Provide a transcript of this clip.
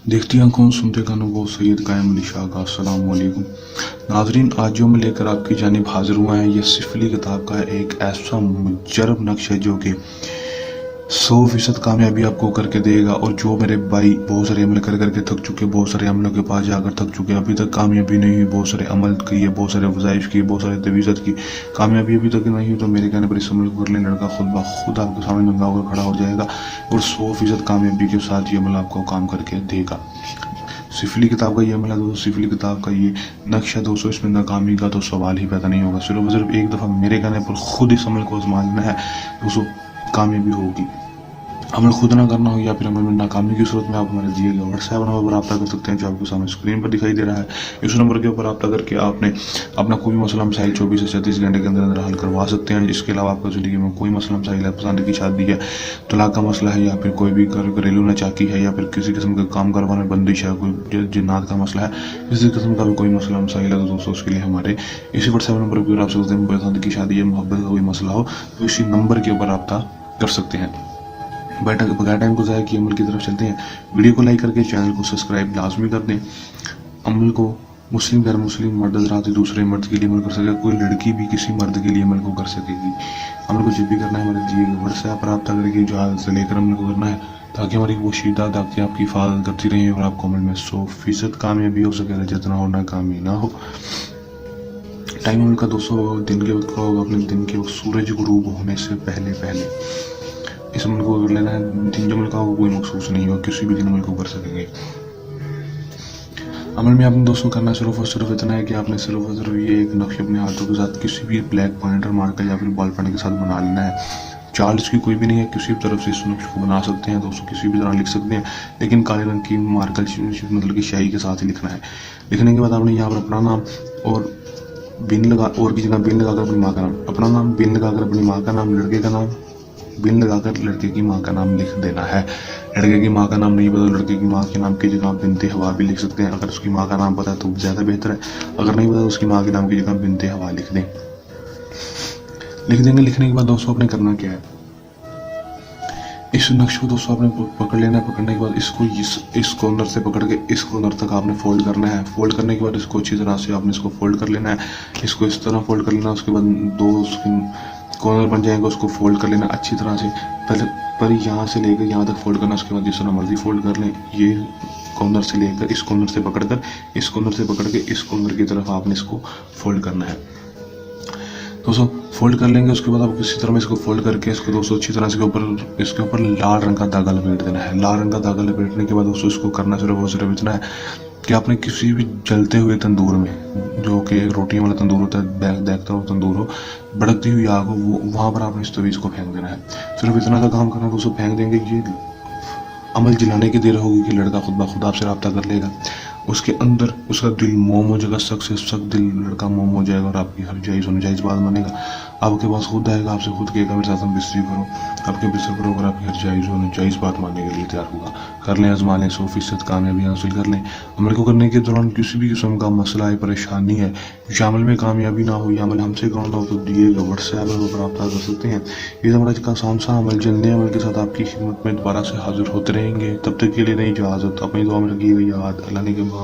देखती आंखों सुनते कानों वो सैयद कायम अली शाह का अस्सलाम वालेकुम। नाजरीन, आज जो मैं लेकर आपकी जानिब हाजिर हुआ है ये सिफली किताब का एक ऐसा मुजरब नक्श है जो कि 100% कामयाबी आपको करके देगा। और जो मेरे भाई बहुत सारे अमल करके थक चुके, बहुत सारे अमलों के पास जाकर थक चुके, अभी तक कामयाबी नहीं हुई, बहुत सारे अमल किए, बहुत सारे वज़ाइफ किए, बहुत सारे तवीज़त की, कामयाबी अभी तक नहीं हुई, तो मेरे कहने पर इस अमल को कर लें, लड़का खुद ब खुद आपके सामने नंगा होकर खड़ा हो जाएगा और 100% कामयाबी के साथ ये अमल आपको काम करके देगा। सिफली किताब का ये अमल है दोस्तों, सिफली किताब का ये नक्शा दोस्तों, इसमें नाकामी का तो सवाल ही पैदा नहीं होगा। सिर्फ एक दफ़ा मेरे कहने पर खुद इस अमल को आजमा लेना है दोस्तों, कामयाबी होगी। अमल खुद ना करना हो या फिर अमल में नाकामी की सूरत में आप हमारे दिए गए व्हाट्सएप नंबर पर रब्ता कर सकते हैं जो आपके सामने स्क्रीन पर दिखाई दे रहा है। इस नंबर के ऊपर रब्ता करके आपने अपना कोई मसला मसाइल 24 से 36 घंटे के अंदर अंदर हल करवा सकते हैं। इसके अलावा आपका ज़िंदगी में कोई मसला मसाइल है, पसंद की शादी है, तलाक का मसला है, या फिर कोई भी घरेलू नाचाकी है, या फिर किसी किस्म का काम करवाने में बंदिश है, कोई जिन्नात का मसला है, किसी किस्म का भी कोई मसला मसाइल है तो दोस्तों उसके लिए हमारे इसी व्हाट्सएप नंबर पर आप सकते हैं। पसंद की शादी या मोहब्बत का कोई मसला हो तो इसी नंबर के ऊपर रब्ता कर सकते हैं। बगैर टाइम को ज़ाया किए अमल की तरफ चलते हैं। वीडियो को लाइक करके चैनल को सब्सक्राइब लाजमी कर दें। अमल को मुस्लिम गैर मुस्लिम मर्द हज़रात दूसरे मर्द के लिए अमल कर सकेगा, कोई लड़की भी किसी मर्द के लिए अमल को कर सकेगी। अमल को जब भी करना है हमारे दिए गए व्हाट्सएप पर रब्ता करके जहाज से लेकर अमल को करना है ताकि हमारी वो शीदा ताकि आपकी हिफाजत करती रहे और आपको अमल में 100% कामयाबी हो सके, जितना हो नाकामी ना हो। टाइम अमल का दोस्तों दिन के वक्त का होगा, अपने दिन के वक्त सूरज गुरूब होने से पहले इस अमल को कर लेना है। दिन अमल का कोई मखसूस नहीं होगा, किसी भी दिन अमल को कर सकेंगे। अमल में आपने दोस्तों करना सिर्फ और सिर्फ इतना है कि आपने सिर्फ और सिर्फ ये एक नक्श अपने हाथों के साथ किसी भी ब्लैक पॉइंटर मार्कर या फिर बॉल पेन के साथ बना लेना है। चाल इसकी कोई भी नहीं है, किसी भी तरफ से इस नक्श को बना सकते हैं दोस्तों, किसी भी तरह लिख सकते हैं, लेकिन काले रंग की मार्कर मतलब की स्याही के साथ ही लिखना है। लिखने के बाद आपने यहाँ पर अपना नाम और बिन लगा और की जगह बिन लगाकर अपनी माँ का नाम, अपना नाम बिन लगाकर अपनी माँ का नाम, लड़के का नाम बिन लगाकर लड़के की माँ का नाम लिख देना है। लड़के की माँ का नाम नहीं पता, लड़के की माँ के नाम की जगह बिनते हवा भी लिख सकते हैं। अगर उसकी माँ का नाम पता है तो ज़्यादा बेहतर है, अगर नहीं पता तो उसकी माँ के नाम की जगह बिनते हवा लिख दें। लिख देंगे। लिखने के बाद दोस्तों आपने करना क्या है, इस नक्श को दोस्तों आपने पकड़ लेना है। पकड़ने के बाद इसको इस कॉर्नर से पकड़ के इस कॉर्नर तक आपने फोल्ड करना है। फोल्ड करने के बाद इसको अच्छी तरह से आपने इसको फोल्ड कर लेना है। इसको इस तरह फोल्ड कर लेना, उसके बाद दो कॉर्नर बन जाएंगे, उसको फोल्ड कर लेना अच्छी तरह से। पहले पर यहाँ से लेकर यहाँ तक फोल्ड करना, उसके बाद जिस तरह मर्जी फोल्ड कर लें। ये कॉर्नर से लेकर इस कॉर्नर से पकड़कर इस कॉर्नर से पकड़ के इस कॉर्नर की तरफ आपने इसको फोल्ड करना है दोस्तों। फोल्ड कर लेंगे, उसके बाद आप किसी तरह में इसको फोल्ड करके इसको दोस्तों अच्छी तरह से इसके ऊपर लाल रंग का धागा लपेट देना है। लाल रंग का धागा लपेटने के बाद दोस्तों इसको करना सिर्फ इतना है कि आपने किसी भी जलते हुए तंदूर में, जो कि एक रोटियों वाला तंदूर होता है, देखता हो तंदूर हो, भड़कती हुई आग हो, वहाँ पर आपने इस तवीज़ को फेंक देना है। सिर्फ इतना सा काम करना दोस्तों, फेंक देंगे। ये अमल जलाने की देर होगी कि लड़का खुद ब खुद आपसे रब्ता कर लेगा। उसके अंदर उसका दिल मोम हो जाएगा, सख्त से सख्त दिल लड़का मोम हो जाएगा और आपकी हर जायज़ और जायज़ बात मानेगा। आपके पास खुद आएगा, आपसे खुद कहेगा मेरे साथ हम बिस्तरी करो, आपके बिस्तर पर होकर आपकी हर जायज़ और जायज़ बात मानने के लिए तैयार होगा। कर लें, आजमा लें, 100% कामयाबी हासिल कर लें। अमल को करने के दौरान किसी भी किस्म का मसला है, परेशानी है, या अमल में कामयाबी ना हो या अमल हमसे करना हो तो दिए गए व्हाट्सएप पर रब्ता कर सकते हैं। ये हमारा का आसान सा अमल जल्दी अमल के साथ आपकी खिदमत में दोबारा से हाजिर होते रहेंगे। तब तक के लिए नहीं इजाज़त, अपनी दुआ में रखिएगा याद। अल्लाह ने के बाद।